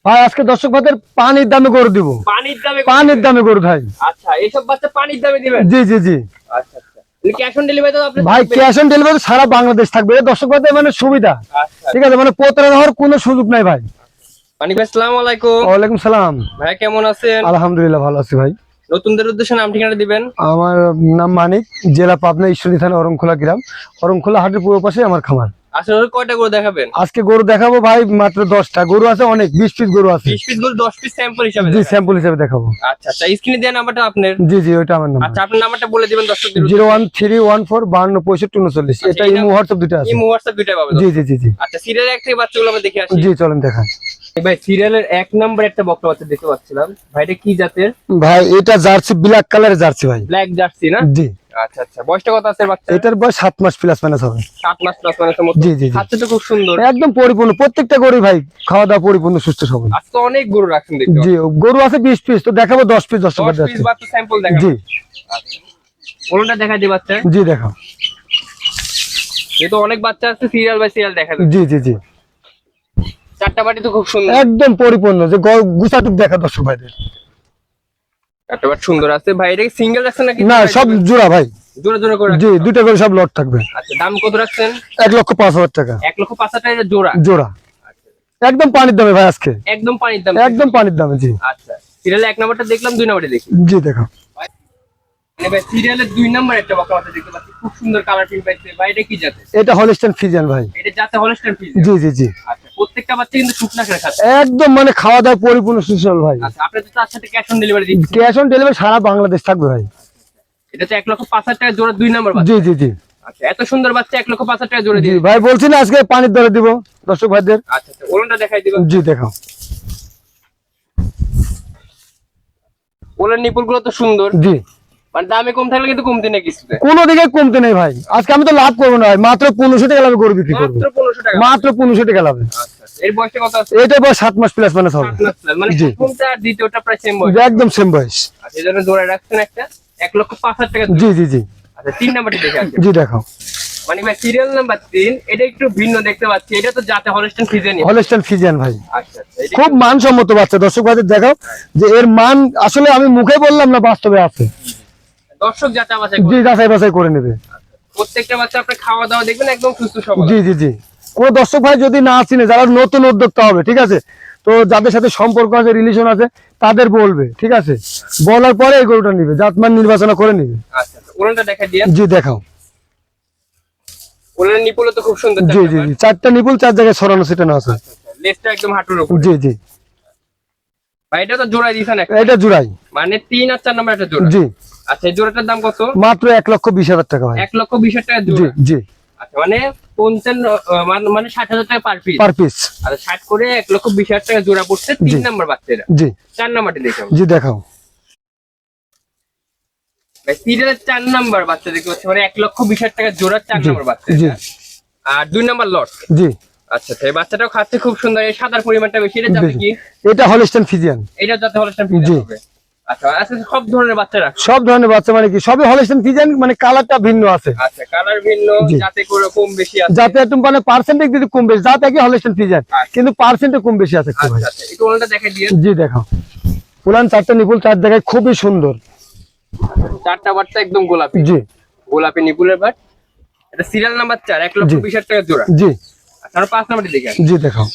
ভাই আজকে দর্শক ভাইদের পানির দামে গরু দিব। পানির দামে গরু ভাই। আচ্ছা, এইসব বাচ্চা পানির দামে দিবেন? জি জি জি। আচ্ছা আচ্ছা, ক্যাশ অন ডেলিভারি তো আপনি ভাই ক্যাশ অন ডেলিভারি সারা বাংলাদেশ থাকবে, দর্শক ভাইদের মানে সুবিধা। আচ্ছা ঠিক আছে, মানে প্রতারণা হওয়ার কোনো সুযোগ নাই ভাই। মানিক ভাই, আসসালামু আলাইকুম। ওয়ালাইকুম সালাম। ভাই কেমন আছেন? আলহামদুলিল্লাহ ভালো আছি ভাই। নতুনদের উদ্দেশ্যে নাম ঠিকানা দিবেন। আমার নাম মানিক, জেলা পাবনা, ঈশ্বরদী থানা, অরংখোলা গ্রাম। অরংখোলা হাটের পূর্ব পাশে আমার খামার। আসলে কয়টা করে দেখাবেন? আজকে গরু দেখাবো ভাই মাত্র 10টা। গরু আছে অনেক, 20 পিস গরু আছে। 20 পিস গরু 10 পিস স্যাম্পল হিসাবে জি, দেখাবেন? স্যাম্পল হিসেবে দেখাবো। আচ্ছা আচ্ছা, স্ক্রিনে দেওয়া নাম্বারটা আপনার? জি জি, ওইটা আমার নাম্বার। আচ্ছা, আপনার নাম্বারটা বলে দিবেন দর্শকদের। 01314526539। এটা ইমো হোয়াটসঅ্যাপ দুটো আছে। ইমো হোয়াটসঅ্যাপ দুইটাই পাবে? জি জি জি জি। আচ্ছা, সিরিয়াল 1 থেকে বাচ্চাগুলো আমরা দেখে আসি। জি চলেন দেখান। ভাই সিরিয়ালের 1 নাম্বার একটা বকনা বাচ্চা দেখতে পাচ্ছিলাম। ভাই এটা কি জাতের? ভাই এটা জার্সি, ব্ল্যাক কালারের জার্সি ভাই। ব্ল্যাক জার্সি না? জি। আচ্ছা আচ্ছা, বয়সটা কত আছে বাচ্চা? এটার বয়স 7 মাস প্লাস মাইনাস হবে। 7 মাস প্লাস মাইনাসের মতো। জি জি জি। খাচ্ছে তো খুব সুন্দর, একদম পরিপূর্ণ, প্রত্যেকটা গরু ভাই খাওয়া দাওয়া পরিপূর্ণ সুস্থ সবল। আজকে অনেক গরু রাখছেন দেখতে জি, গরু আছে 20 পিস, তো দেখাবো 10 পিস। 10 পাচ্ছি। 10 পিস বাচ্চা স্যাম্পল দেখাবো। জি কোনটা দেখাই দিই বাচ্চা? জি দেখাও। যেহেতু অনেক বাচ্চা আছে, সিরিয়াল বাই সিরিয়াল দেখা যাবে। জি জি জি। চারটা বাটি তো খুব সুন্দর, একদম পরিপূর্ণ, যে গুছাটুক দেখা দর্শক ভাইদের। চারটা বাটি সুন্দর আছে। ভাই এটা সিঙ্গেল রাখছেন নাকি? না, সব জোড়া ভাই। জোড়া জোড়া করে জি, রাখছেন? দুটো করে সব লট থাকবে। আচ্ছা, দাম কত রাখছেন? 1,05,000 টাকা। 1,05,000 টাকা জোড়া? জোড়া। একদম পানির দামে ভাই আজকে। একদম পানির দাম? একদম পানির দামে। জি। আচ্ছা, সিরিয়ালে 1 নাম্বারটা দেখলাম, 2 নাম্বারটা দেখি। জি দেখাও। ভাই সিরিয়ালে 2 নাম্বার একটা বকনা বাচ্চা দেখতে পাচ্ছি, খুব সুন্দর কালার প্রিন্ট পাইছে। ভাই এটা কি জাতের? এটা হলস্টাইন ফ্রিজিয়ান ভাই। এটা জাতে হলস্টাইন ফ্রিজিয়ান? জি জি জি। আচ্ছা, প্রত্যেকটা বাচ্চা কিন্তু শুকনা করে খাচ্ছে। একদম মানে খাওয়া দাওয়া পরিপূর্ণ সুস্থ ভাই। আচ্ছা, আপনি তো তার সাথে ক্যাশ অন ডেলিভারি দিচ্ছেন? ক্যাশ অন ডেলিভারি সারা বাংলাদেশ থাকবে ভাই। এটা তো 1,05,000 টাকা জোড়া, 2 নাম্বার বাচ্চা? জি জি জি আচ্ছা, এত সুন্দর বাচ্চা 1,05,000 টাকা জোড়া জি দিয়ে? ভাই, বলছি না আজকে পানির দরে দিব দর্শক ভাইদের। আচ্ছা আচ্ছা, ওলনটা দেখাই দিবেন? জি দেখাও। ওলের নিপুল গুলো তো সুন্দর, জি, মানে দামে কম থাকলে কিন্তু কমতে নেই কিছুতে? কোনো দিকে কমতে নেই ভাই। আজকে আমি তো লাভ করবো না ভাই, মাত্র 1500 টাকা লাভে গরু বিক্রি করবো। মাত্র 1500 টাকা? মাত্র 1500 টাকা লাভে। আচ্ছা আচ্ছা, এর বয়সটা কত আছে? এটা বয়স 7 মাস প্লাস মাইনাস হবে। 7 মাস প্লাস, মানে জি। প্রথমটা আর দ্বিতীয়টা প্রায় সেম বয়স? একদম সেম বয়স। আচ্ছা, এই জন্য জোড়া রাখছেন একটা 1,05,000 টাকা। জি জি জি আচ্ছা, 3 নাম্বারটা দেখে আসি। জি দেখাও। মানে ভাই সিরিয়াল নাম্বার 3, এটা একটু ভিন্ন দেখতে পাচ্ছি। এটা তো জাতে হলস্টাইন ফ্রিজিয়ান? হলস্টাইন ফ্রিজিয়ান ভাই। আচ্ছা আচ্ছা, এটা খুব মানসম্মত বাচ্চা, দর্শক ভাইদের দেখাও যে এর মান আসলে আমি মুখে বললাম না, বাস্তবে আছে। দর্শক যাতে বাছাই জি, করে। যাচাই বাছাই করে নেবে। প্রত্যেকটা বাচ্চা আপনি খাওয়া দাওয়া দেখবেন একদম সুস্থ সবল। জি জি জি। কোনো দর্শক ভাই যদি না চিনে, যারা নতুন উদ্যোক্তা হবে, ঠিক আছে, তো যাদের সাথে সম্পর্ক আছে, রিলেশন আছে, তাদের বলবে, ঠিক আছে, বলার পরে এই গরুটা নিবে, জাতমান নির্বাচনা করে নিবে। আচ্ছা আচ্ছা, ওলনটা দেখা দিয়ে? জি দেখাও। ওলের নিপুল তো খুব সুন্দর। জি জি জি, 4টা নিপুল 4 জায়গায় ছড়ানো ছিটানো আছে। লেজটা একদম হাঁটুর উপর। জি জি। ভাই এটা তো জোড়া দিছেন একটা? এটা জোড়াই। মানে 3 আর 4 নাম্বার একটা জোড়া? জি। আচ্ছা, এই জোড়াটার দাম কত? মাত্র 1,20,000 টাকা ভাই। 1,20,000 টাকা জি জোড়া? জি। আচ্ছা, মানে মানে 60,000 টাকা পার পিস? Per piece. আচ্ছা, 60 করে 1,20,000 টাকা জোড়া পড়ছে। 3 নাম্বার বাচ্চা এটা? জি 4 নাম্বারটি দেখো। জি দেখাও। ভাই সিরিয়ালের 4 নাম্বার বাচ্চা দেখতে পাচ্ছি, মানে 1,20,000 টাকা জোড়া, 4 জি নাম্বার বাচ্চা জি এটা। আর 2 নাম্বার লট? জি। আচ্ছা আচ্ছা, এই বাচ্চাটাও খাচ্ছে খুব সুন্দর। এই সাদার পরিমাণটা বেশি, এটা যাবে কি? এটা হলস্টাইন ফ্রিজিয়ান। এটা যাতে হলস্টাইন জি। ফ্রিজিয়ান হবে? আচ্ছা আচ্ছা, সব ধরনের বাচ্চা রাখছে? সব ধরনের বাচ্চা, মানে কি সবই হলস্টাইন ফ্রিজিয়ান, মানে কালারটা ভিন্ন আছে। আচ্ছা, কালার ভিন্ন, জি। যাতে করে কম বেশি আছে? যাতে একটু মানে পার্সেন্টেজ যদি কম বেশি, যাতে কি হলস্টাইন ফ্রিজিয়ান, কিন্তু পার্সেন্টে কম বেশি আছে একটু ভাই। আচ্ছা আচ্ছা, একটু ওলনটা দেখাই দিয়ে? জি দেখাও। পুরান 4টা নিপুল 4 জায়গায় খুবই সুন্দর। চারটা বাচ্চা একদম গোলাপি। জি গোলাপি নিপুলের বাট। এটা সিরিয়াল নাম্বার 4, 1,20,000 টাকা জোড়া। জি আচ্ছা, আমরা 5 নাম্বারটি দেখে আসি। জি দেখাও।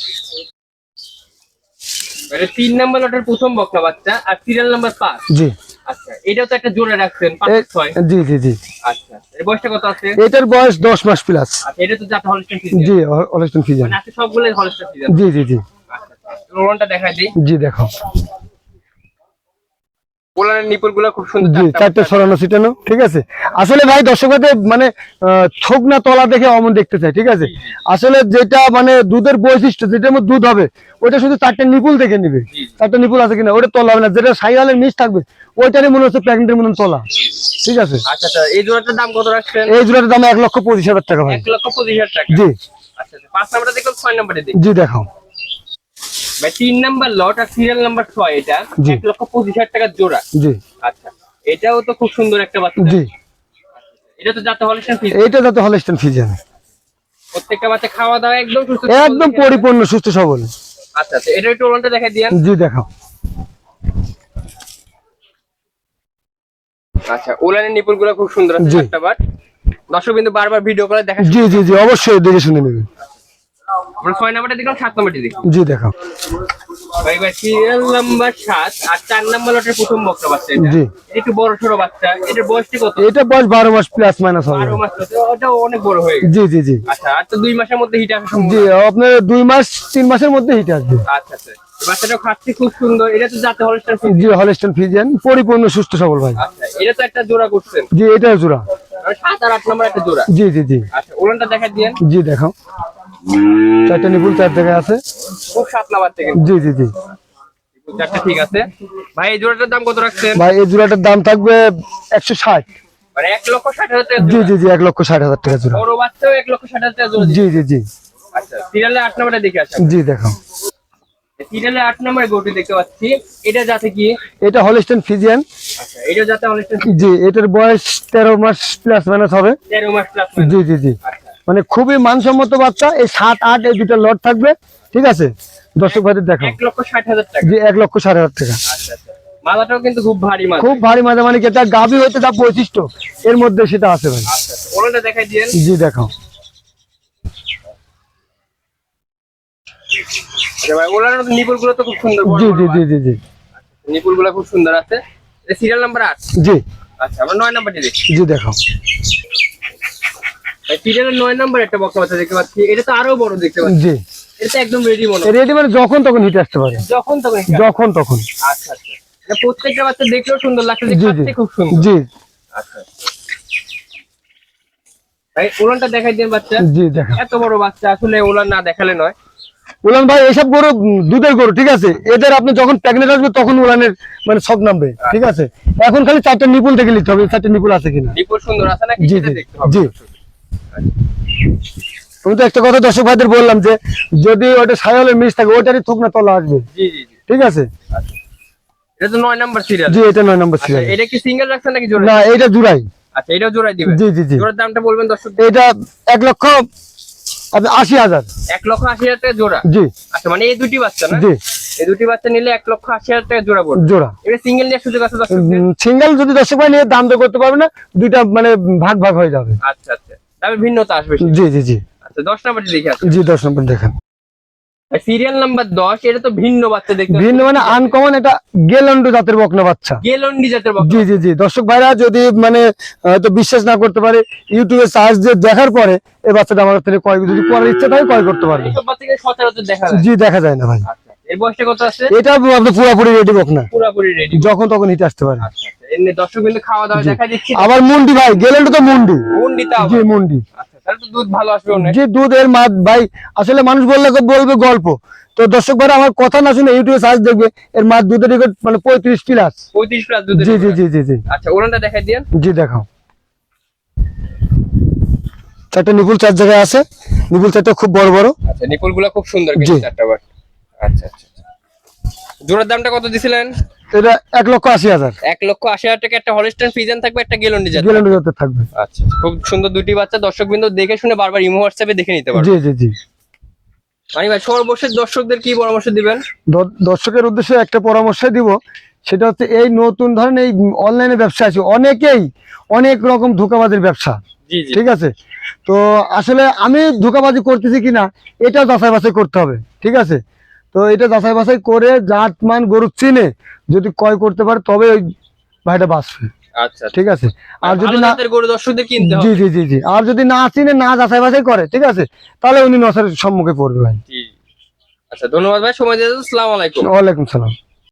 এটা 3 নাম্বার লটের প্রথম বকনা বাচ্চা, আর সিরিয়াল নাম্বার 5। জি। আচ্ছা, এটাও তো একটা জোড়া রাখছেন 5-6? জি জি জি। আচ্ছা, এর বয়সটা কত আছে? এটার বয়স 10 মাস প্লাস। আচ্ছা, এটা তো জাত হলস্টাইন ফ্রিজিয়ান? জি, হলস্টাইন ফ্রিজিয়ান। মানে আছে সবগুলোই হলস্টাইন ফ্রিজিয়ান? জি জি জি আচ্ছা আচ্ছা, ওলনটা দেখাই দিই? জি দেখাও। ওলনের নিপুলগুলো খুব সুন্দর। জি, 4টা ছড়ানো ছিটানো, ঠিক আছে। আসলে ভাই দর্শক ভাইদের মানে থোক না তলা দেখে অমন দেখতে চাই, ঠিক আছে। আসলে যেটা মানে দুধের বৈশিষ্ট্য, যেটার মধ্যে দুধ হবে, ওটা শুধু 4টা নিপুল দেখে নিবে। 4টা নিপুল আছে কিনা, ওটা তলা হবে না। যেটা সাইওয়ালের মিস থাকবে, ওইটারই মনে হচ্ছে প্যাকেটের মতন তলা, ঠিক আছে। আচ্ছা আচ্ছা, এই জোড়াটার দাম কত রাখছেন? এই জোড়াটার দাম 1,25,000 টাকা ভাই। 1,25,000 টাকা? জি আচ্ছা আচ্ছা, 5 নাম্বারটা দেখো, 6 নাম্বারটা দেখি? জি দেখাও। ভাই 3 নাম্বার লট আর সিরিয়াল নাম্বার 6, এটা জি। 1,25,000 টাকা জোড়া? জি আচ্ছা, এটাও তো খুব সুন্দর একটা বাচ্চা। জি। এটা তো যাতে হলস্টাইন ফ্রিজিয়ান? এইটা যাতে হলস্টাইন ফ্রিজিয়ান। প্রত্যেকটা বাচ্চা খাওয়া দাওয়া একদম সুস্থ, একদম পরিপূর্ণ সুস্থ সবল। আচ্ছা আচ্ছা, এটা একটু ওলানটা দেখাই দিয়েন। জি দেখাও। আচ্ছা, ওলানের নিপুল গুলো খুব সুন্দর আছে, জি। একটা বার দর্শক বিন্দু বারবার ভিডিও করে দেখা। জি জি জি অবশ্যই দেখে শুনে নেবে। আমরা 6 নাম্বারটা দেখলাম, 7 নাম্বারটি দেখি। জি দেখাও। ভাই ভাই সিরিয়াল নাম্বার 7 আর 4 নাম্বার লটের প্রথম বকনা বাচ্চা এটা। জি। এটা একটু বড় সরো বাচ্চা, এটার বয়সটি কত? এটা বয়স 12 মাস প্লাস মাইনাস হবে। 12 মাস হচ্ছে, ওটা অনেক বড় হয়ে গেছে। জি জি জি আচ্ছা, আর তো 2 মাসের মধ্যে হিট আসা জি সম্ভব। আপনার 2 মাস 3 মাসের মধ্যে হিট আসবে। আচ্ছা আচ্ছা, বাচ্চাটাও খাচ্ছে খুব সুন্দর। এটা তো জাতে হলস্টাইন ফ্রিজিয়ান। জি হলস্টাইন ফ্রিজিয়ান পরিপূর্ণ সুস্থ সবল ভাই। আচ্ছা, এটা তো একটা জোড়া করছেন। জি এটাও জোড়া। আর 7 আর 8 নাম্বার একটা জোড়া। জি জি জি আচ্ছা, ওলানটা দেখাই দিয়েন। জি দেখাও। 4টা নিপুল 4 জায়গায় আছে। খুব 7 নাম্বার থেকে। জি জি জি চারটা ঠিক আছে। ভাই এই জোড়াটার দাম কত রাখছেন? ভাই এই জোড়াটার দাম থাকবে 160। মানে 1,60,000 টাকা জি জোড়া। জি জি 1,60,000 টাকা জোড়া। বড় বাচ্চাও 1,60,000 টাকা জোড়া। জি জি জি আচ্ছা, সিরিয়ালে 8 নাম্বারটা দেখে আসেন। জি দেখাও। সিরিয়ালে 8 নাম্বারে গরুটি দেখতে পাচ্ছি। এটা যাতে কি? এটা হলস্টাইন ফ্রিজিয়ান। আচ্ছা, এটা যাতে হলস্টাইন জি এটার বয়স 13 মাস প্লাস মাইনাস হবে। 13 মাস প্লাস। জি জি জি আচ্ছা, মানে খুবই মানসম্মত বাচ্চা। এই 7 8 এই দুটো লট থাকবে। ঠিক আছে দর্শক ভাইদের দেখাও। 1,60,000 টাকা। জি 1,60,000 টাকা। আচ্ছা আচ্ছা, মালাটাও কিন্তু খুব ভারী মাল। খুব ভারী মাঝে মানে কি এটা গাভী হইতে যা বৈশিষ্ট্য এর মধ্যে সেটা আছে ভাই। আচ্ছা আচ্ছা, ওলানটা দেখাই দিয়েন। জি দেখাও। আচ্ছা ভাই, ওলানের নিপুল গুলো তো খুব সুন্দর। বড় জি বড় জি জি মাল। জি জি নিপুল গুলো খুব সুন্দর আছে। এটা সিরিয়াল নাম্বার 8। জি আচ্ছা, আমরা 9 নাম্বারটি দেখি। জি দেখাও। সিরিয়ালের 9 নাম্বার একটা বকনা বাচ্চা দেখতে পাচ্ছি। এটা তো আরো বড় দেখতে পাচ্ছি। জি এটা একদম রেডি মনে হয়। রেডি মানে যখন তখন হিট আসতে পারে। যখন তখন এটা। যখন তখন। আচ্ছা আচ্ছা, এটা প্রত্যেকটা বাচ্চা দেখলেও সুন্দর লাগছে, যে জি জি খাচ্ছে খুব সুন্দর। জি আচ্ছা ভাই, ওলানটা দেখাই দেন বাচ্চা। জি দেখাও। এত বড় বাচ্চা আসলে ওলান না দেখালে নয়। উলান ভাই এসব গরু দুধের গরু ঠিক আছে। এদের আপনি যখন প্রেগনেন্ট আসবে তখন উলানের মানে সব নামবে। ঠিক আছে এখন খালি 4টা নিপুল দেখে নিতে হবে 4টা নিপুল আছে কিনা। নিপুল সুন্দর আছে নাকি জি সেটা জি দেখতে হবে। জি আমি তো একটা কথা দর্শক ভাইদের বললাম যে যদি ওটা সায়ালের মিস থাকে ওটারই থুক না তলা আসবে। জি জি জি। ঠিক আছে এটা তো 9 নাম্বার সিরিয়াল। জি এটা 9 নম্বর আচ্ছা, সিরিয়াল। এটা কি সিঙ্গেল রাখছেন নাকি জোড়া? না এটা জুড়াই। আচ্ছা, এটাও জোড়াই দিবেন। জি জি জি জোড়ার দামটা বলবেন দর্শক। এটা 1,80,000। 1,80,000 টাকা জোড়া। জি আচ্ছা, মানে এই দুটি বাচ্চা না? জি এই দুটি বাচ্চা নিলে 1,80,000 টাকা জোড়া পড়বে। জোড়া। এটা সিঙ্গেল নিয়ে সুযোগ আছে দর্শকদের? সিঙ্গেল যদি দর্শক ভাই নিয়ে দাম তো করতে পারবে না, দুইটা মানে ভাগ ভাগ হয়ে যাবে। আচ্ছা আচ্ছা, তবে ভিন্নতা আসবে। জি জি জি আচ্ছা, 10 নাম্বারটি দেখে আসুন। জি 10 নম্বর দেখেন। সিরিয়াল নাম্বার 10, এটা তো ভিন্ন বাচ্চা দেখতে ভিন্ন মানে আনকমন এটা গেলন্ডো জাতের বকনা বাচ্চা। গেলন্ডি জাতের জি বকনা। জি জি দর্শক ভাইরা যদি মানে হয়তো বিশ্বাস না করতে পারে ইউটিউবে সার্চ দিয়ে দেখার পরে এই বাচ্চাটা আমার থেকে ক্রয় যদি করার ইচ্ছা থাকে ক্রয় করতে পারবে। এইসব বাচ্চাকে সচরাচর দেখা যায়। জি দেখা যায় না ভাই। আচ্ছা, এর বয়সটা কত আছে? এটা আপনি পুরোপুরি রেডি বকনা, পুরোপুরি রেডি। যখন তখন হিট আসতে পারে। আচ্ছা আচ্ছা, এমনি দর্শক কিন্তু খাওয়া দাওয়া জি। দেখা দিচ্ছি। আবার মুন্ডি ভাই গেলেন্ডো তো মুন্ডি। মুন্ডিতে জি আবার। মুন্ডি। আচ্ছা, তাহলে তো দুধ ভালো আসবে অনেক। যে দুধের মাছ ভাই আসলে মানুষ বললে বলবে গল্প, তো দর্শক ভাইরা আমার কথা না শুনে ইউটিউবে সার্চ দেখবে এর মাছ দুধের রেকর্ড মানে 35 প্লাস। 35 প্লাস দুধের। জি জি জি জি জি আচ্ছা, ওলানটা দেখাই দিয়েন। জি দেখাও। 4টা নিপুল 4 জায়গায় আছে। নিপুল 4টা খুব বড় বড়। আচ্ছা, নিপুলগুলো খুব সুন্দর জি। কিন্তু চারটা বার। আচ্ছা আচ্ছা, জোড়ার দামটা কত দিছিলেন? এটা 1,80,000 1,80,000 টাকা। একটা হলস্টাইন ফ্রিজিয়ান থাকবে, একটা গেলন্ডি জাত। গেলেন্ডো জাতের থাকবে। আচ্ছা, খুব সুন্দর দুটি বাচ্চা। দর্শক বিন্দু দেখে শুনে বারবার ইমো হোয়াটসঅ্যাপে দেখে নিতে পারবে। জি জি জি মানে ভাই, সর্বশেষ দর্শকদের কি পরামর্শ দিবেন? দর্শকের উদ্দেশ্যে একটা পরামর্শ দিব, সেটা হচ্ছে এই নতুন ধরেন এই অনলাইনে ব্যবসা আছে অনেকেই অনেক রকম ধোঁকাবাজির ব্যবসা। জি জি। ঠিক আছে তো আসলে আমি ধোঁকাবাজি করতেছি কিনা এটা যাচাই বাছাই করতে হবে। ঠিক আছে তো এটা যাচাই বাছাই করে জাত মান গরু চিনে যদি ক্রয় করতে পারে তবে ওই ভাইটা বাঁচবে। আচ্ছা, ঠিক আছে আর যদি ভালো না জাতের গরু দর্শকদের কিনতে জি হবে। জি জি জি আর যদি না চিনে না যাচাই বাছাই করে ঠিক আছে তাহলে উনি নসের সম্মুখে পড়বে ভাই। জি। আচ্ছা, ধন্যবাদ ভাই, সময় দিয়ে। আসসালামু আলাইকুম। ওয়ালাইকুম সালাম।